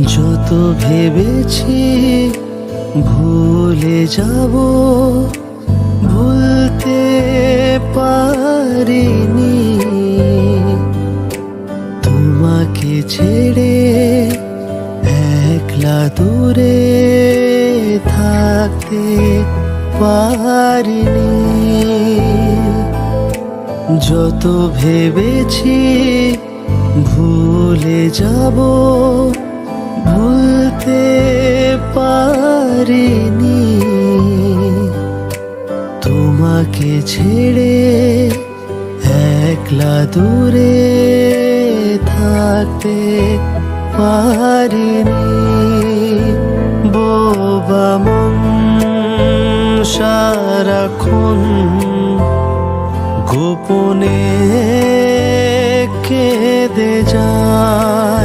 যত ভেবেছি ভুলে যাব, ভুলতে পারিনি। তোমাকে ছেড়ে একলা দূরে থাকতে পারিনি। যত ভেবেছি ভুলে যাব, ভুলতে পারিনি। তোমাকে ছেড়ে একলা দূরে থাকতে পারিনি। বোবা মন সারাক্ষণ গোপনে কেঁদে যায়।